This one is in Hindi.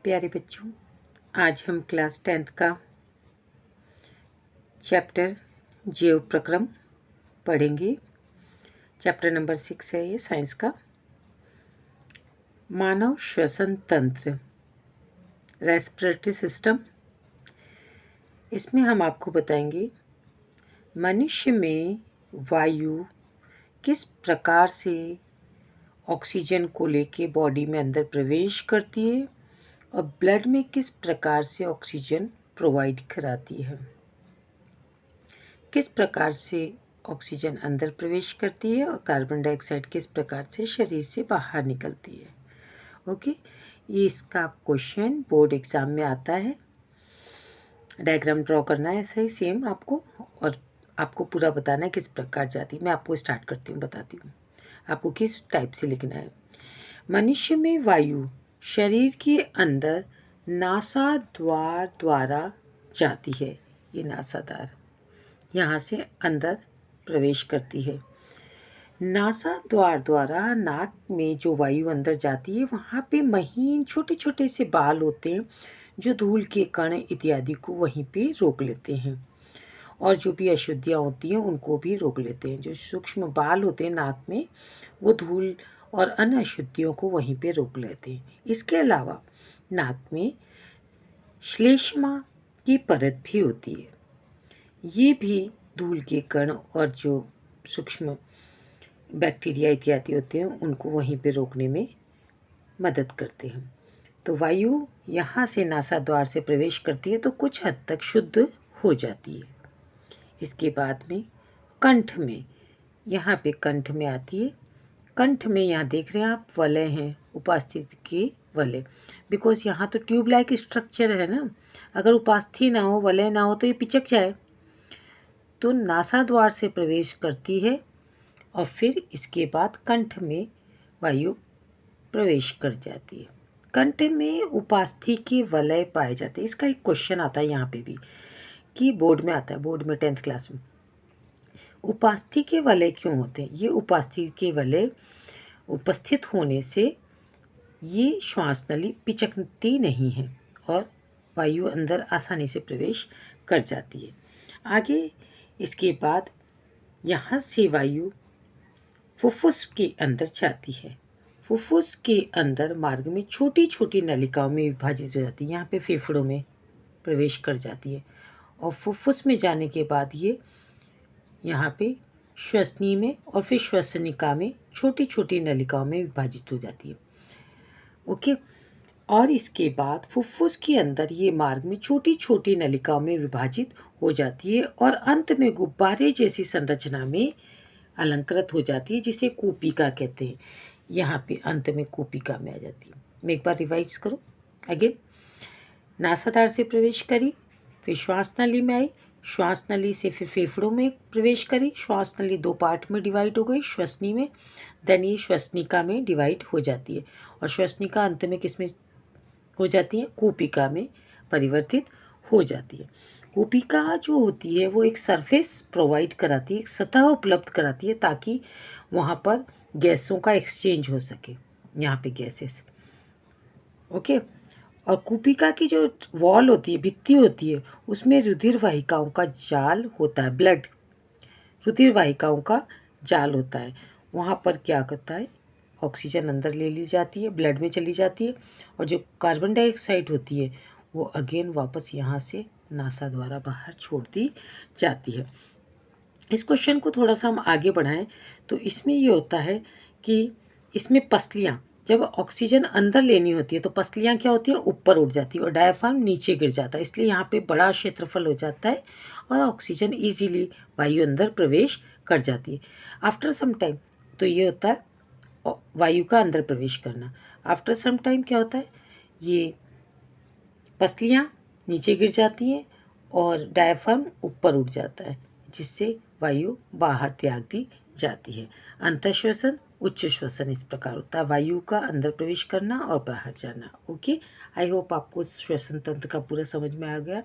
प्यारे बच्चों, आज हम क्लास 10th का चैप्टर जीव प्रक्रम पढ़ेंगे। चैप्टर नंबर 6 है ये साइंस का। मानव श्वसन तंत्र, रेस्पिरेटरी सिस्टम। इसमें हम आपको बताएंगे मनुष्य में वायु किस प्रकार से ऑक्सीजन को लेके बॉडी में अंदर प्रवेश करती है और ब्लड में किस प्रकार से ऑक्सीजन प्रोवाइड कराती है। किस प्रकार से ऑक्सीजन अंदर प्रवेश करती है और कार्बन डाइऑक्साइड किस प्रकार से शरीर से बाहर निकलती है। ओके, ये इसका क्वेश्चन बोर्ड एग्ज़ाम में आता है। डायग्राम ड्रॉ करना है ऐसा ही सेम आपको, और आपको पूरा बताना है किस प्रकार जाती है। मैं आपको स्टार्ट करती हूँ, बताती हूँ आपको किस टाइप से लिखना है। मनुष्य में वायु शरीर के अंदर नासा द्वार द्वारा जाती है। ये नासाद्वार यहाँ से अंदर प्रवेश करती है। नासा द्वार द्वारा नाक में जो वायु अंदर जाती है, वहाँ पे महीन छोटे छोटे से बाल होते हैं जो धूल के कण इत्यादि को वहीं पे रोक लेते हैं, और जो भी अशुद्धियाँ होती हैं उनको भी रोक लेते हैं। जो सूक्ष्म बाल होते हैं नाक में, वो धूल और अन्य अशुद्धियों को वहीं पे रोक लेते हैं। इसके अलावा नाक में श्लेष्मा की परत भी होती है। ये भी धूल के कण और जो सूक्ष्म बैक्टीरिया इत्यादि होते हैं उनको वहीं पे रोकने में मदद करते हैं। तो वायु यहाँ से नासा द्वार से प्रवेश करती है तो कुछ हद तक शुद्ध हो जाती है। इसके बाद में कंठ में, यहाँ पे कंठ में आती है। कंठ में यहाँ देख रहे हैं आप वलय हैं, उपास्थि के वलय, बिकॉज यहाँ तो ट्यूब लाइक स्ट्रक्चर है ना। अगर उपास्थि ना हो, वलय ना हो तो ये पिचक जाए। तो नासा द्वार से प्रवेश करती है और फिर इसके बाद कंठ में वायु प्रवेश कर जाती है। कंठ में उपास्थि के वलय पाए जाते हैं। इसका एक क्वेश्चन आता है यहाँ पे भी, कि बोर्ड में आता है, बोर्ड में 10th क्लास में। उपास्थि के वलय क्यों होते हैं? ये उपास्थि के वलय उपस्थित होने से ये श्वास नली पिचकती नहीं है और वायु अंदर आसानी से प्रवेश कर जाती है। आगे इसके बाद यहाँ से वायु फुफ्फुस के अंदर जाती है। फुफ्फुस के अंदर मार्ग में छोटी छोटी नलिकाओं में विभाजित हो जाती है। यहाँ पे फेफड़ों में प्रवेश कर जाती है और फुफ्फुस में जाने के बाद ये यहाँ पे श्वसनी में और फिर श्वसनिका में छोटी छोटी नलिकाओं में विभाजित हो जाती है। ओके, और इसके बाद फुफ्फुस के अंदर ये मार्ग में छोटी छोटी नलिकाओं में विभाजित हो जाती है और अंत में गुब्बारे जैसी संरचना में अलंकृत हो जाती है, जिसे कूपिका कहते हैं। यहाँ पे अंत में कूपिका में आ जाती है। मैं एक बार रिवाइज करूँ अगेन। नासाद्वार से प्रवेश करी, फिर श्वास नली में आई, श्वास नली से फिर फेफड़ों में प्रवेश करी। श्वास नली 2 पार्ट में डिवाइड हो गई, श्वसनी में, देन ये श्वसनिका में डिवाइड हो जाती है और श्वसनिका अंत में किस में हो जाती है? कूपिका में परिवर्तित हो जाती है। कूपिका जो होती है वो एक सरफेस प्रोवाइड कराती है, एक सतह उपलब्ध कराती है ताकि वहाँ पर गैसों का एक्सचेंज हो सके। यहाँ पे गैसेस, ओके। और कूपिका की जो वॉल होती है, भित्ति होती है, उसमें रुधिर वाहिकाओं का जाल होता है। ब्लड रुधिर वाहिकाओं का जाल होता है। वहाँ पर क्या करता है? ऑक्सीजन अंदर ले ली जाती है, ब्लड में चली जाती है, और जो कार्बन डाइऑक्साइड होती है वो अगेन वापस यहाँ से नासा द्वारा बाहर छोड़ दी जाती है। इस क्वेश्चन को थोड़ा सा हम आगे बढ़ाएं तो इसमें ये होता है कि इसमें पसलियाँ, जब ऑक्सीजन अंदर लेनी होती है तो पसलियाँ क्या होती है? ऊपर उठ जाती है और डायफ्राम नीचे गिर जाता है। इसलिए यहाँ पे बड़ा क्षेत्रफल हो जाता है और ऑक्सीजन इजीली वायु अंदर प्रवेश कर जाती है। आफ्टर सम टाइम तो ये होता है वायु का अंदर प्रवेश करना। आफ्टर सम टाइम क्या होता है? ये पसलियाँ नीचे गिर जाती हैं और डायफ्राम ऊपर उठ जाता है, जिससे वायु बाहर त्याग दी जाती है। अंतःश्वसन, उच्च श्वसन इस प्रकार होता है, वायु का अंदर प्रवेश करना और बाहर जाना। ओके, आई होप आपको श्वसन तंत्र का पूरा समझ में आ गया।